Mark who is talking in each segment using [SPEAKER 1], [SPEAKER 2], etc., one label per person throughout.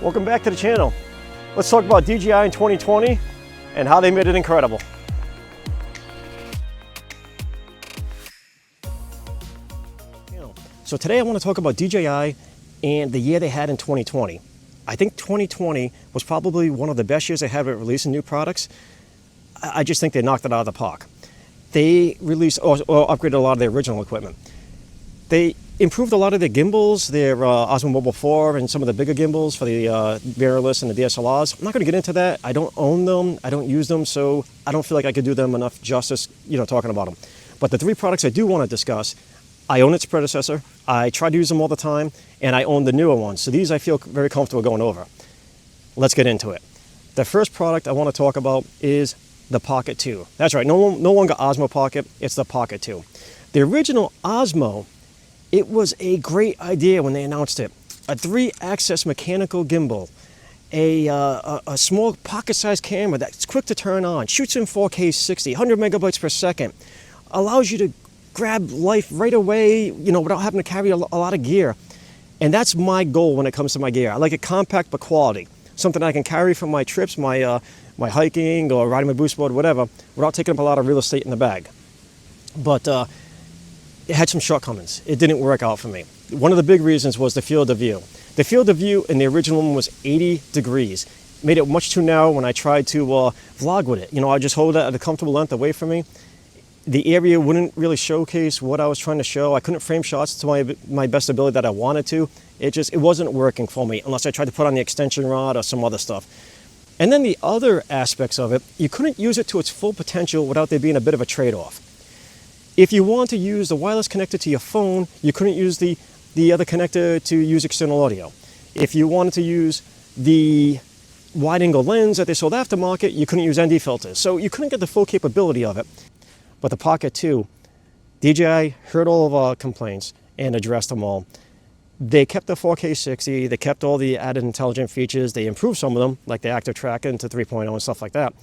[SPEAKER 1] Welcome back to the channel. Let's talk about DJI in 2020 and how they made it incredible. So today I want to talk about DJI and the year they had in 2020. I think 2020 was probably one of the best years they had at releasing new products. I just think they knocked it out of the park. They released or upgraded a lot of their original equipment. They improved a lot of their gimbals, their Osmo Mobile 4 and some of the bigger gimbals for the mirrorless and the DSLRs. I'm not going to get into that. I don't own them. I don't use them, so I don't feel like I could do them enough justice, talking about them. But the three products I do want to discuss, I own its predecessor, I try to use them all the time, and I own the newer ones. So these I feel very comfortable going over. Let's get into it. The first product I want to talk about is the Pocket 2. That's right, no longer Osmo Pocket, it's the Pocket 2. The original Osmo, it was a great idea when they announced it. A 3-axis mechanical gimbal, a small pocket-sized camera that's quick to turn on, shoots in 4K 60, 100 megabytes per second, allows you to grab life right away, without having to carry a lot of gear. And that's my goal when it comes to my gear. I like it compact but quality. Something I can carry from my trips, my hiking or riding my boost board, whatever, without taking up a lot of real estate in the bag. But it had some shortcomings. It didn't work out for me. One of the big reasons was the field of view. The field of view in the original one was 80 degrees. Made it much too narrow when I tried to vlog with it. I just hold it at a comfortable length away from me. The area wouldn't really showcase what I was trying to show. I couldn't frame shots to my best ability that I wanted to. It wasn't working for me unless I tried to put on the extension rod or some other stuff. And then the other aspects of it, you couldn't use it to its full potential without there being a bit of a trade-off. If you want to use the wireless connector to your phone, you couldn't use the other connector to use external audio. If you wanted to use the wide-angle lens that they sold aftermarket, you couldn't use ND filters. So you couldn't get the full capability of it. But the Pocket 2, DJI heard all of our complaints and addressed them all. They kept the 4K 60, they kept all the added intelligent features, they improved some of them, like the active tracking to 3.0 and stuff like that.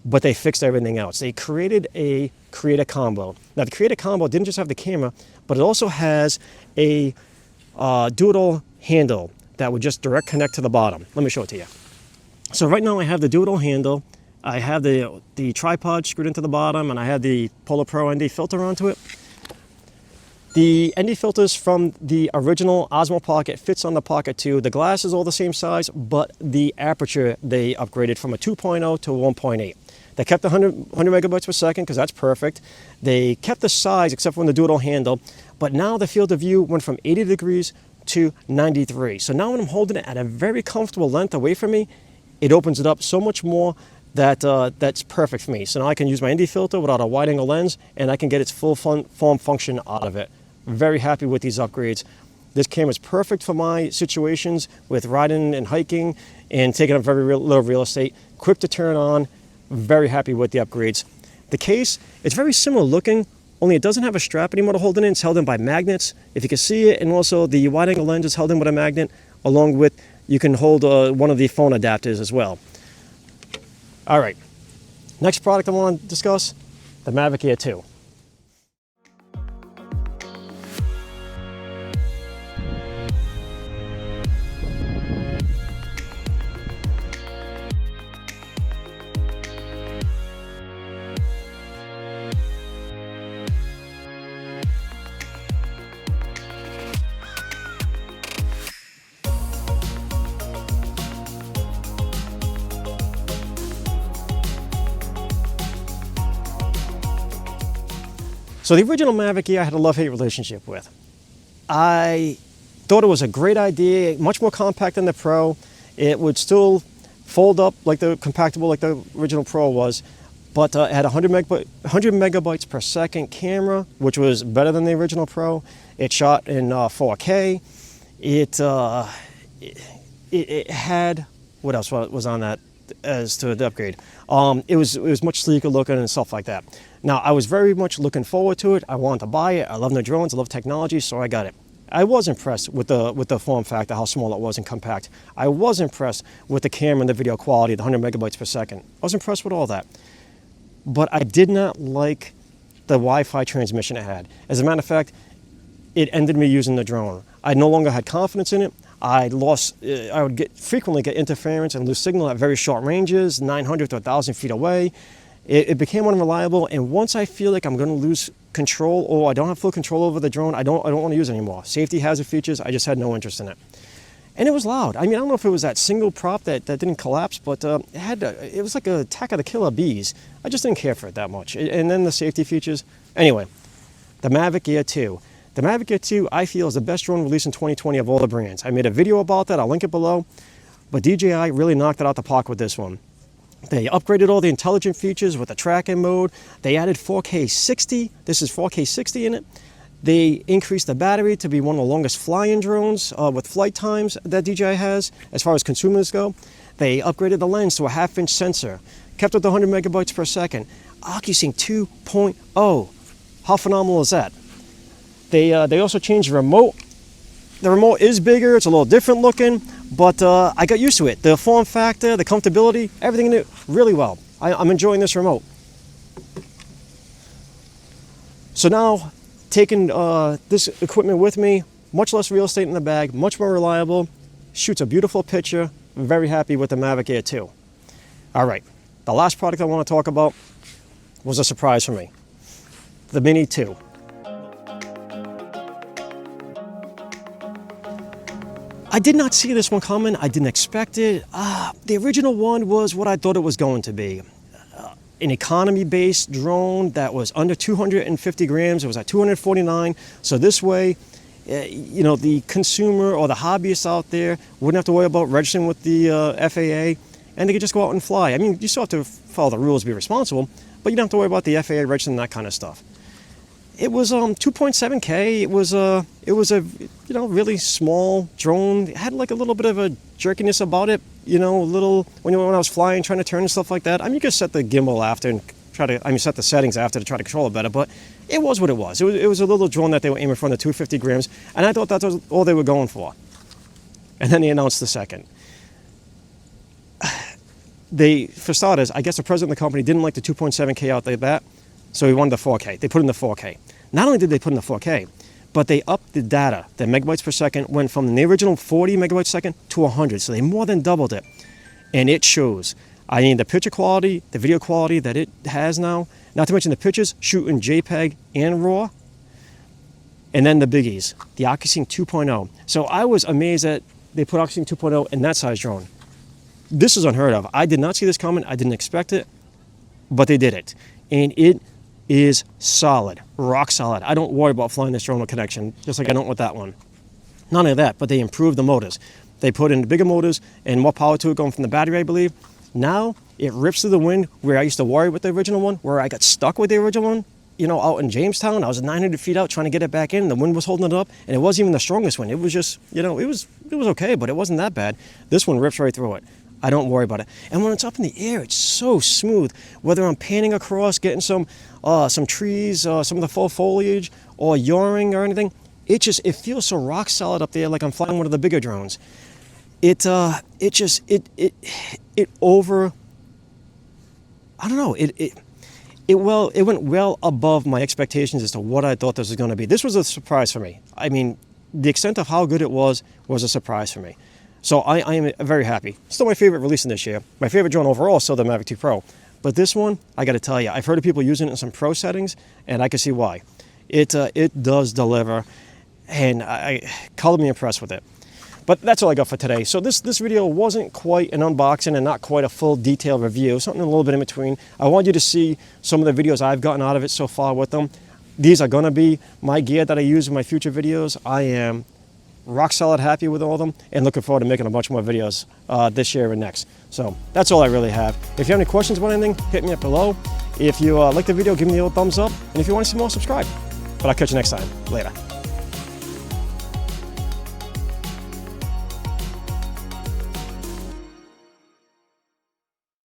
[SPEAKER 1] But they fixed everything else. They created a Creator Combo. Now the Creator Combo didn't just have the camera, but it also has a do-it-all handle that would just direct connect to the bottom. Let me show it to you. So right now I have the do-it-all handle. I have the tripod screwed into the bottom, and I have the Polar Pro ND filter onto it. The ND filters from the original Osmo Pocket fits on the Pocket 2. The glass is all the same size, but the aperture they upgraded from a 2.0 to 1.8. They kept the 100 megabytes per second because that's perfect. They kept the size except for the do-it-all handle, but now the field of view went from 80 degrees to 93. So now when I'm holding it at a very comfortable length away from me, it opens it up so much more that's perfect for me. So now I can use my ND filter without a wide-angle lens, and I can get its full form function out of it. Very happy with these upgrades. This camera is perfect for my situations with riding and hiking and taking up very little real estate. Quick to turn on. Very happy with the upgrades. The case, it's very similar looking, only it doesn't have a strap anymore to hold it in. It's held in by magnets, if you can see it, and also the wide-angle lens is held in with a magnet, along with you can hold one of the phone adapters as well. All right, next product I want to discuss, the Mavic Air 2. So the original Mavic Air I had a love-hate relationship with. I thought it was a great idea, much more compact than the Pro. It would still fold up like the compactable like the original Pro was, but it had 100 megabytes per second camera, which was better than the original Pro. It shot in 4K. It had, what else was on that as to the upgrade? It was much sleeker looking and stuff like that. Now, I was very much looking forward to it. I wanted to buy it. I love the drones. I love technology, so I got it. I was impressed with the form factor, how small it was and compact. I was impressed with the camera and the video quality, the 100 megabytes per second. I was impressed with all that. But I did not like the Wi-Fi transmission it had. As a matter of fact, it ended me using the drone. I no longer had confidence in it. I would frequently get interference and lose signal at very short ranges, 900 to 1,000 feet away. It became unreliable, and once I feel like I'm going to lose control or I don't have full control over the drone, I don't want to use it anymore. Safety hazard features, I just had no interest in it. And it was loud. I mean, I don't know if it was that single prop that didn't collapse, but it was like an attack of the killer bees. I just didn't care for it that much. And then the safety features. Anyway, the Mavic Air 2. The Mavic Air 2, I feel, is the best drone released in 2020 of all the brands. I made a video about that. I'll link it below. But DJI really knocked it out the park with this one. They upgraded all the intelligent features with the tracking mode. They added 4K 60. This is 4K 60 in it. They increased the battery to be one of the longest flying drones with flight times that DJI has as far as consumers go. They upgraded the lens to a 1/2-inch sensor, kept it at 100 megabytes per second. OcuSync 2.0. How phenomenal is that? They also changed the remote. The remote is bigger. It's a little different looking, but I got used to it. The form factor, the comfortability, everything in it really well. I'm enjoying this remote. So now, taking this equipment with me, much less real estate in the bag, much more reliable, shoots a beautiful picture. I'm very happy with the Mavic Air 2. All right, the last product I want to talk about was a surprise for me. The Mini 2. I did not see this one coming. I didn't expect it. The original one was what I thought it was going to be. An economy-based drone that was under 250 grams. It was at 249. So this way, you know, the consumer or the hobbyist out there wouldn't have to worry about registering with the FAA, and they could just go out and fly. I mean, you still have to follow the rules, be responsible, but you don't have to worry about the FAA registering, that kind of stuff. It was 2.7K. It was a you know, really small drone. It had like a little bit of a jerkiness about it, you know, a little when I was flying, trying to turn and stuff like that. I mean, you could set the gimbal after and set the settings after to try to control it better, but it was what it was. It was a little drone that they were aiming for under 250 grams, and I thought that was all they were going for. And then they announced the second. For starters, I guess the president of the company didn't like the 2.7K out the bat, so he wanted the 4K. They put in the 4K. Not only did they put in the 4K, but they upped the data. The megabytes per second went from the original 40 megabytes per second to 100, so they more than doubled it. And it shows. I mean, the picture quality, the video quality that it has now, not to mention the pictures, shoot in JPEG and RAW. And then the biggies, the OcuSync 2.0. So I was amazed that they put OcuSync 2.0 in that size drone. This is unheard of. I did not see this coming. I didn't expect it, but they did it. And it is solid, rock solid. I don't worry about flying this drone with connection, just like I don't with that one. Not only that, but they improved the motors. They put in bigger motors and more power to it going from the battery, I believe. Now it rips through the wind, where I used to worry with the original one, where I got stuck with the original one. You know, out in Jamestown, I was 900 feet out trying to get it back in. The wind was holding it up, and it wasn't even the strongest wind. It was just, you know, it was okay, but it wasn't that bad. This one rips right through it. I don't worry about it. And when it's up in the air, it's so smooth. Whether I'm panning across, getting some trees, some of the full foliage, or yawing or anything, it feels so rock solid up there, like I'm flying one of the bigger drones. It went well above my expectations as to what I thought this was going to be. This was a surprise for me. I mean, the extent of how good it was a surprise for me. So I am very happy. Still my favorite release in this year. My favorite drone overall is still the Mavic 2 Pro. But this one, I got to tell you, I've heard of people using it in some pro settings, and I can see why. It does deliver, and I color me impressed with it. But that's all I got for today. So this video wasn't quite an unboxing and not quite a full detailed review, something a little bit in between. I want you to see some of the videos I've gotten out of it so far with them. These are going to be my gear that I use in my future videos. I am rock solid happy with all of them and looking forward to making a bunch more videos this year and next. So that's all I really have. If you have any questions about anything, hit me up below. If you like the video, give me a little thumbs up. And if you want to see more, subscribe. But I'll catch you next time. Later.